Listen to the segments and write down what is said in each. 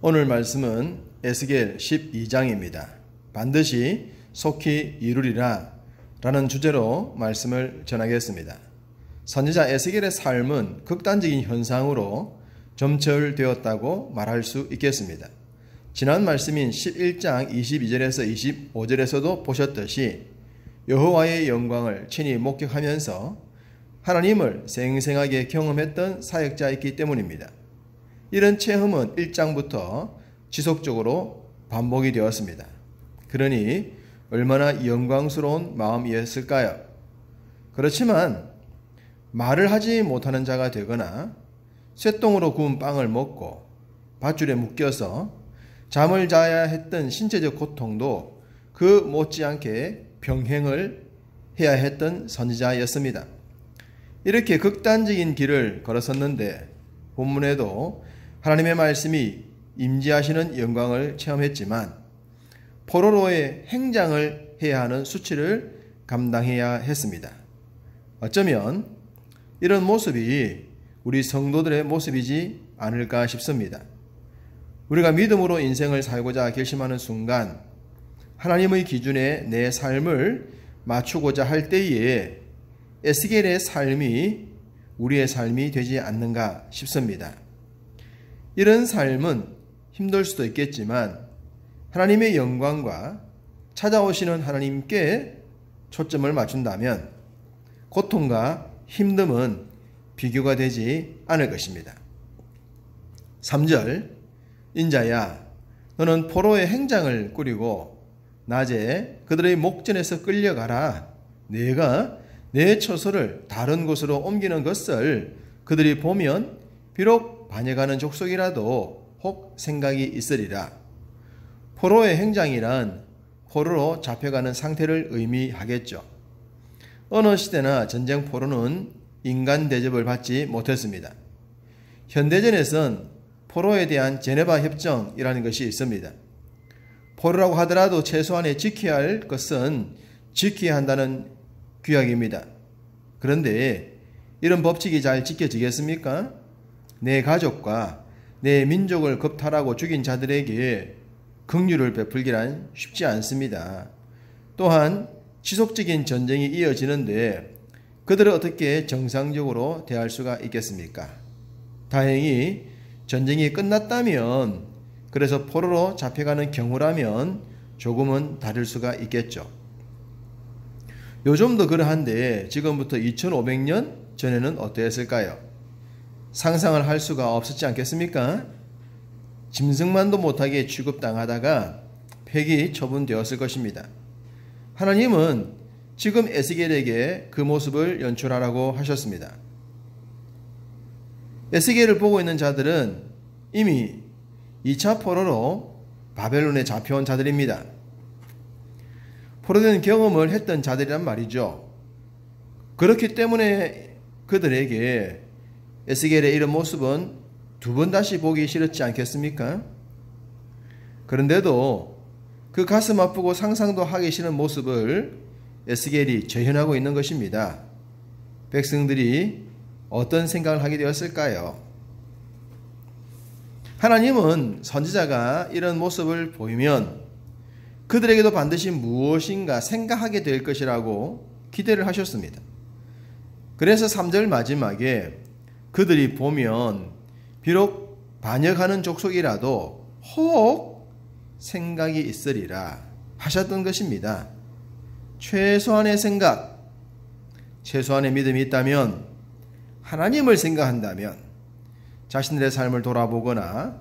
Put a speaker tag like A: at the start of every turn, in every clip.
A: 오늘 말씀은 에스겔 12장입니다. 반드시 속히 이루리라 라는 주제로 말씀을 전하겠습니다. 선지자 에스겔의 삶은 극단적인 현상으로 점철되었다고 말할 수 있겠습니다. 지난 말씀인 11장 22절에서 25절에서도 보셨듯이 여호와의 영광을 친히 목격하면서 하나님을 생생하게 경험했던 사역자였기 때문입니다. 이런 체험은 1장부터 지속적으로 반복이 되었습니다. 그러니 얼마나 영광스러운 마음이었을까요? 그렇지만 말을 하지 못하는 자가 되거나 쇠똥으로 구운 빵을 먹고 밧줄에 묶여서 잠을 자야 했던 신체적 고통도 그 못지않게 병행을 해야 했던 선지자였습니다. 이렇게 극단적인 길을 걸었었는데 본문에도 하나님의 말씀이 임재하시는 영광을 체험했지만 포로로의 행장을 해야 하는 수치를 감당해야 했습니다. 어쩌면 이런 모습이 우리 성도들의 모습이지 않을까 싶습니다. 우리가 믿음으로 인생을 살고자 결심하는 순간 하나님의 기준에 내 삶을 맞추고자 할 때에 에스겔의 삶이 우리의 삶이 되지 않는가 싶습니다. 이런 삶은 힘들 수도 있겠지만 하나님의 영광과 찾아오시는 하나님께 초점을 맞춘다면 고통과 힘듦은 비교가 되지 않을 것입니다. 3절 인자야 너는 포로의 행장을 꾸리고 낮에 그들의 목전에서 끌려가라. 내가 내 처소를 다른 곳으로 옮기는 것을 그들이 보면 비록 반역하는 족속이라도 혹 생각이 있으리라. 포로의 행장이란 포로로 잡혀가는 상태를 의미하겠죠. 어느 시대나 전쟁 포로는 인간 대접을 받지 못했습니다. 현대전에선 포로에 대한 제네바 협정이라는 것이 있습니다. 포로라고 하더라도 최소한의 지켜야 할 것은 지켜야 한다는 규약입니다. 그런데 이런 법칙이 잘 지켜지겠습니까? 내 가족과 내 민족을 겁탈하고 죽인 자들에게 긍휼을 베풀기란 쉽지 않습니다. 또한 지속적인 전쟁이 이어지는데 그들을 어떻게 정상적으로 대할 수가 있겠습니까? 다행히 전쟁이 끝났다면, 그래서 포로로 잡혀가는 경우라면 조금은 다를 수가 있겠죠. 요즘도 그러한데 지금부터 2500년 전에는 어떠했을까요? 상상을 할 수가 없었지 않겠습니까? 짐승만도 못하게 취급당하다가 폐기 처분되었을 것입니다. 하나님은 지금 에스겔에게 그 모습을 연출하라고 하셨습니다. 에스겔을 보고 있는 자들은 이미 2차 포로로 바벨론에 잡혀온 자들입니다. 포로된 경험을 했던 자들이란 말이죠. 그렇기 때문에 그들에게 에스겔의 이런 모습은 두 번 다시 보기 싫었지 않겠습니까? 그런데도 그 가슴 아프고 상상도 하기 싫은 모습을 에스겔이 재현하고 있는 것입니다. 백성들이 어떤 생각을 하게 되었을까요? 하나님은 선지자가 이런 모습을 보이면 그들에게도 반드시 무엇인가 생각하게 될 것이라고 기대를 하셨습니다. 그래서 3절 마지막에 그들이 보면 비록 반역하는 족속이라도 혹 생각이 있으리라 하셨던 것입니다. 최소한의 생각, 최소한의 믿음이 있다면, 하나님을 생각한다면, 자신들의 삶을 돌아보거나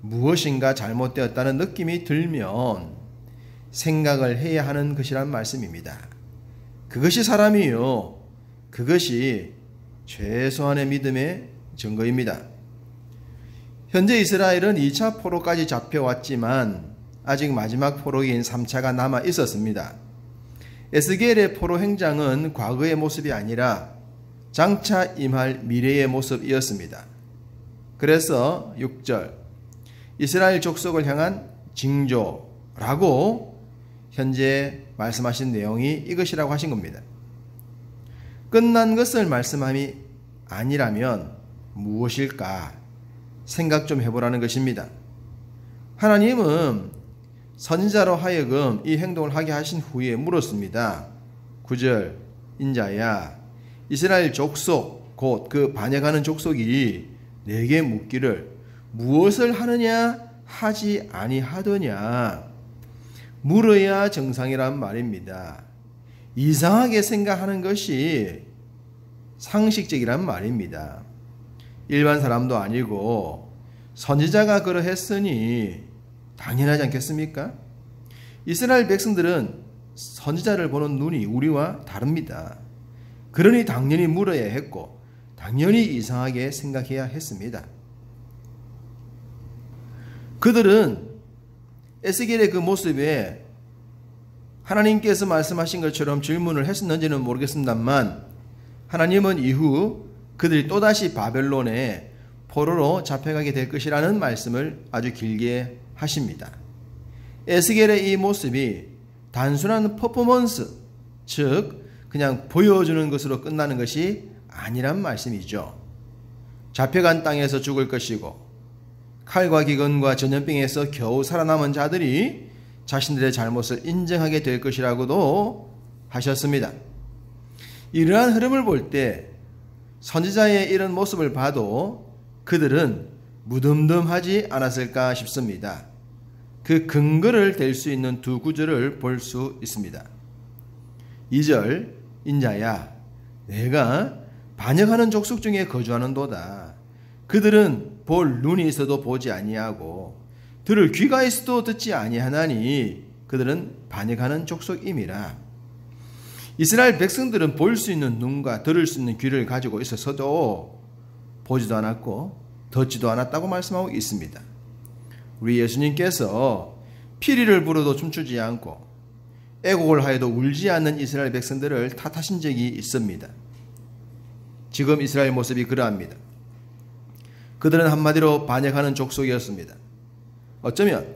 A: 무엇인가 잘못되었다는 느낌이 들면 생각을 해야 하는 것이란 말씀입니다. 그것이 사람이요, 그것이 최소한의 믿음의 증거입니다. 현재 이스라엘은 2차 포로까지 잡혀왔지만 아직 마지막 포로인 3차가 남아 있었습니다. 에스겔의 포로 행장은 과거의 모습이 아니라 장차 임할 미래의 모습이었습니다. 그래서 6절 이스라엘 족속을 향한 징조라고 현재 말씀하신 내용이 이것이라고 하신 겁니다. 끝난 것을 말씀함이 아니라면 무엇일까 생각 좀 해보라는 것입니다. 하나님은 선지자로 하여금 이 행동을 하게 하신 후에 물었습니다. 9절 인자야 이스라엘 족속 곧 그 반역하는 족속이 내게 묻기를 무엇을 하느냐 하지 아니하더냐. 물어야 정상이란 말입니다. 이상하게 생각하는 것이 상식적이란 말입니다. 일반 사람도 아니고 선지자가 그러했으니 당연하지 않겠습니까? 이스라엘 백성들은 선지자를 보는 눈이 우리와 다릅니다. 그러니 당연히 물어야 했고 당연히 이상하게 생각해야 했습니다. 그들은 에스겔의 그 모습에 하나님께서 말씀하신 것처럼 질문을 했었는지는 모르겠습니다만 하나님은 이후 그들이 또다시 바벨론에 포로로 잡혀가게 될 것이라는 말씀을 아주 길게 하십니다. 에스겔의 이 모습이 단순한 퍼포먼스, 즉 그냥 보여주는 것으로 끝나는 것이 아니란 말씀이죠. 잡혀간 땅에서 죽을 것이고 칼과 기근과 전염병에서 겨우 살아남은 자들이 자신들의 잘못을 인정하게 될 것이라고도 하셨습니다. 이러한 흐름을 볼 때 선지자의 이런 모습을 봐도 그들은 무덤덤하지 않았을까 싶습니다. 그 근거를 댈 수 있는 두 구절을 볼 수 있습니다. 2절 인자야 내가 반역하는 족속 중에 거주하는도다. 그들은 볼 눈이 있어도 보지 아니하고 들을 귀가 있어도 듣지 아니하나니 그들은 반역하는 족속임이라. 이스라엘 백성들은 볼 수 있는 눈과 들을 수 있는 귀를 가지고 있어서도 보지도 않았고 듣지도 않았다고 말씀하고 있습니다. 우리 예수님께서 피리를 불어도 춤추지 않고 애곡을 하여도 울지 않는 이스라엘 백성들을 탓하신 적이 있습니다. 지금 이스라엘 모습이 그러합니다. 그들은 한마디로 반역하는 족속이었습니다. 어쩌면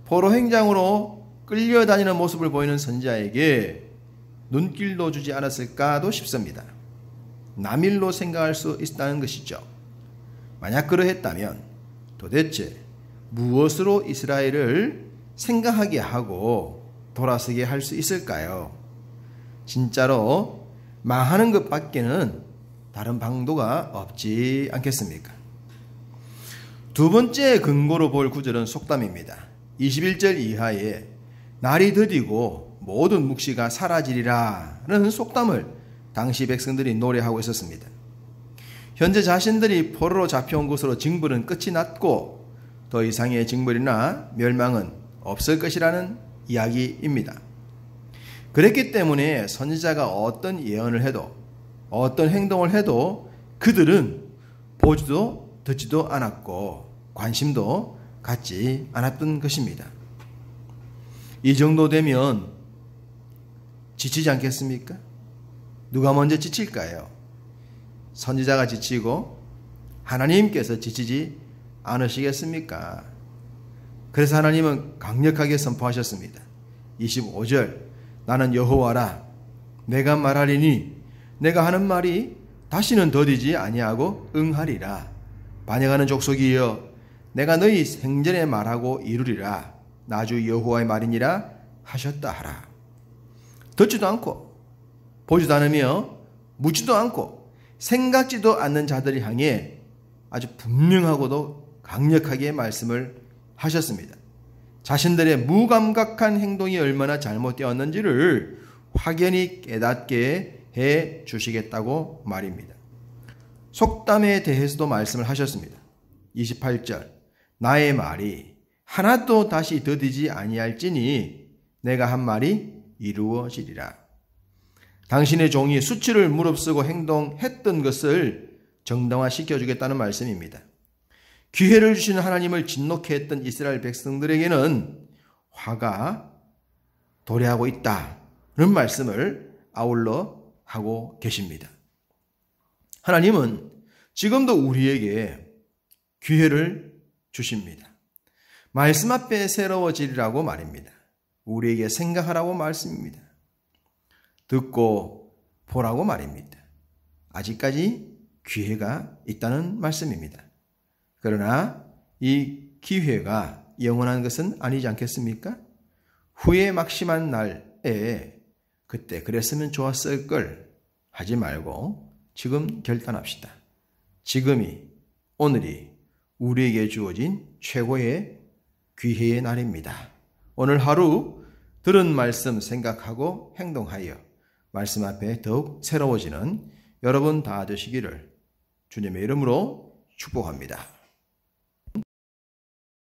A: 포로 행장으로 끌려다니는 모습을 보이는 선지자에게 눈길도 주지 않았을까도 싶습니다. 남일로 생각할 수 있다는 것이죠. 만약 그러했다면 도대체 무엇으로 이스라엘을 생각하게 하고 돌아서게 할 수 있을까요? 진짜로 망하는 것밖에는 다른 방도가 없지 않겠습니까? 두 번째 근거로 볼 구절은 속담입니다. 21절 이하에 날이 더디고 모든 묵시가 사라지리라는 속담을 당시 백성들이 노래하고 있었습니다. 현재 자신들이 포로로 잡혀온 곳으로 징벌은 끝이 났고 더 이상의 징벌이나 멸망은 없을 것이라는 이야기입니다. 그랬기 때문에 선지자가 어떤 예언을 해도 어떤 행동을 해도 그들은 보지도 듣지도 않았고 관심도 갖지 않았던 것입니다. 이 정도 되면 지치지 않겠습니까? 누가 먼저 지칠까요? 선지자가 지치고 하나님께서 지치지 않으시겠습니까? 그래서 하나님은 강력하게 선포하셨습니다. 25절 나는 여호와라 내가 말하리니 내가 하는 말이 다시는 더디지 아니하고 응하리라. 반역하는 족속이여 내가 너희 생전에 말하고 이루리라. 나주 여호와의 말이니라 하셨다 하라. 듣지도 않고 보지도 않으며 묻지도 않고 생각지도 않는 자들을 향해 아주 분명하고도 강력하게 말씀을 하셨습니다. 자신들의 무감각한 행동이 얼마나 잘못되었는지를 확연히 깨닫게 해 주시겠다고 말입니다. 속담에 대해서도 말씀을 하셨습니다. 28절 나의 말이 하나도 다시 더디지 아니할지니 내가 한 말이 이루어지리라. 당신의 종이 수치를 무릅쓰고 행동했던 것을 정당화시켜 주겠다는 말씀입니다. 기회를 주시는 하나님을 진노케 했던 이스라엘 백성들에게는 화가 도래하고 있다는 말씀을 아울러 하고 계십니다. 하나님은 지금도 우리에게 기회를 주십니다. 말씀 앞에 새로워지리라고 말입니다. 우리에게 생각하라고 말씀입니다. 듣고 보라고 말입니다. 아직까지 기회가 있다는 말씀입니다. 그러나 이 기회가 영원한 것은 아니지 않겠습니까? 후회 막심한 날에 그때 그랬으면 좋았을 걸 하지 말고 지금 결단합시다. 지금이, 오늘이 우리에게 주어진 최고의 기회의 날입니다. 오늘 하루 들은 말씀 생각하고 행동하여 말씀 앞에 더욱 새로워지는 여러분 다 되시기를 주님의 이름으로 축복합니다.